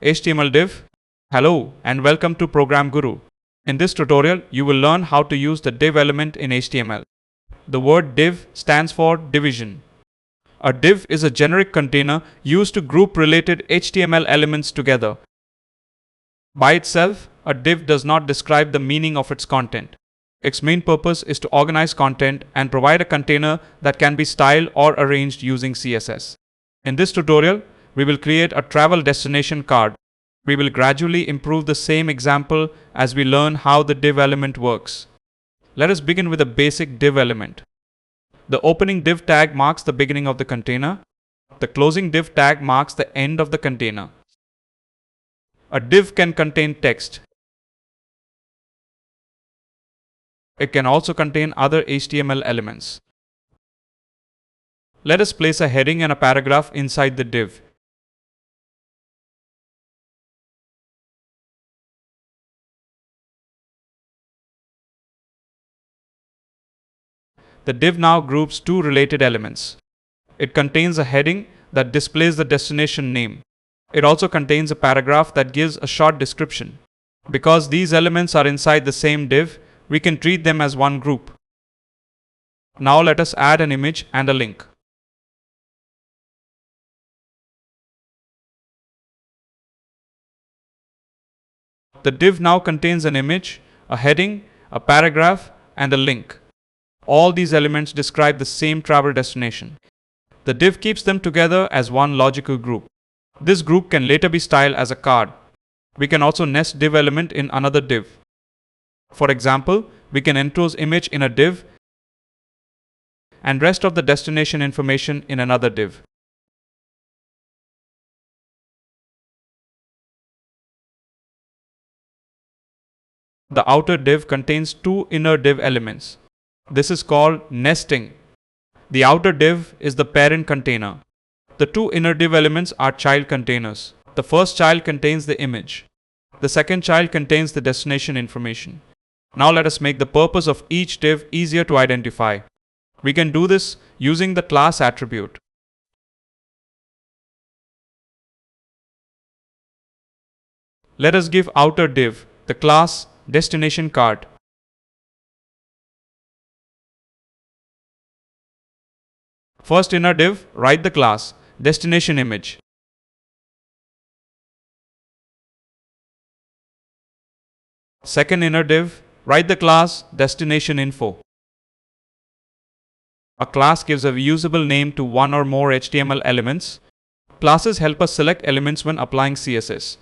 HTML div. Hello and welcome to Program Guru. In this tutorial, you will learn how to use the div element in HTML. The word div stands for division. A div is a generic container used to group related HTML elements together. By itself, a div does not describe the meaning of its content. Its main purpose is to organize content and provide a container that can be styled or arranged using CSS. In this tutorial, we will create a travel destination card. We will gradually improve the same example as we learn how the div element works. Let us begin with a basic div element. The opening div tag marks the beginning of the container. The closing div tag marks the end of the container. A div can contain text. It can also contain other HTML elements. Let us place a heading and a paragraph inside the div. The div now groups two related elements. It contains a heading that displays the destination name. It also contains a paragraph that gives a short description. Because these elements are inside the same div, we can treat them as one group. Now let us add an image and a link. The div now contains an image, a heading, a paragraph, and a link. All these elements describe the same travel destination. The div keeps them together as one logical group. This group can later be styled as a card. We can also nest div element in another div. For example, we can enclose image in a div and rest of the destination information in another div. The outer div contains two inner div elements. This is called nesting. The outer div is the parent container. The two inner div elements are child containers. The first child contains the image. The second child contains the destination information. Now let us make the purpose of each div easier to identify. We can do this using the class attribute. Let us give outer div the class destination card. First inner div, write the class destination image. Second inner div, write the class destination info. A class gives a usable name to one or more HTML elements. Classes help us select elements when applying CSS.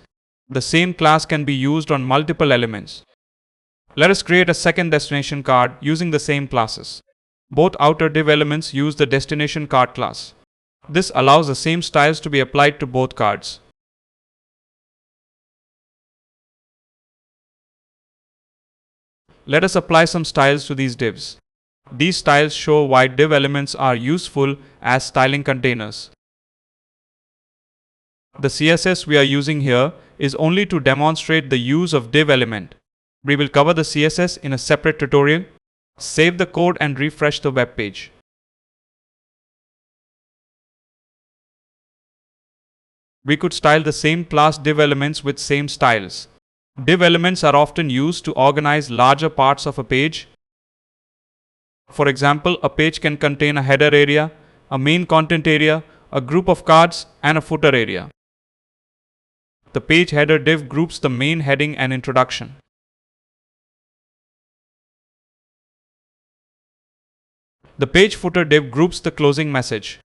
The same class can be used on multiple elements. Let us create a second destination card using the same classes. Both outer div elements use the destination card class. This allows the same styles to be applied to both cards. Let us apply some styles to these divs. These styles show why div elements are useful as styling containers. The CSS we are using here is only to demonstrate the use of div element. We will cover the CSS in a separate tutorial. Save the code and refresh the web page. We could style the same class div elements with same styles. Div elements are often used to organize larger parts of a page. For example, a page can contain a header area, a main content area, a group of cards, and a footer area. The page header div groups the main heading and introduction. The page footer div groups the closing message.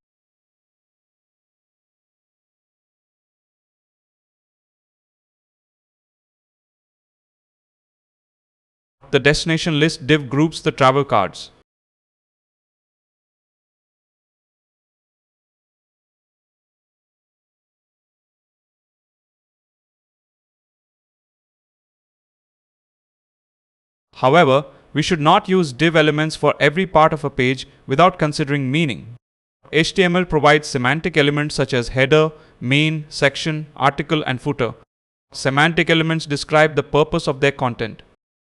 The destination list div groups the travel cards. However, we should not use div elements for every part of a page without considering meaning. HTML provides semantic elements such as header, main, section, article, and footer. Semantic elements describe the purpose of their content.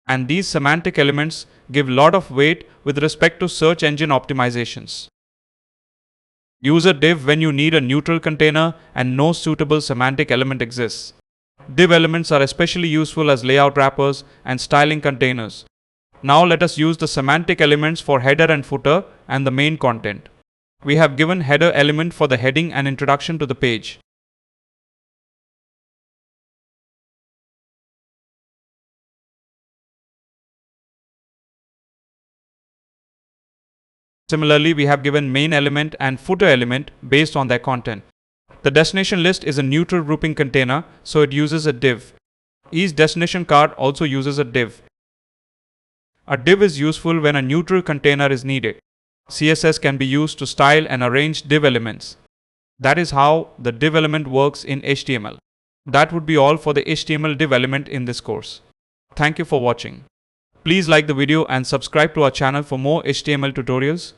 And these semantic elements give a lot of weight with respect to search engine optimizations. Use a div when you need a neutral container and no suitable semantic element exists. Div elements are especially useful as layout wrappers and styling containers. Now let us use the semantic elements for header and footer and the main content. We have given header element for the heading and introduction to the page. Similarly, we have given main element and footer element based on their content. The destination list is a neutral grouping container, so it uses a div. Each destination card also uses a div. A div is useful when a neutral container is needed. CSS can be used to style and arrange div elements. That is how the div element works in HTML. That would be all for the HTML div element in this course. Thank you for watching. Please like the video and subscribe to our channel for more HTML tutorials.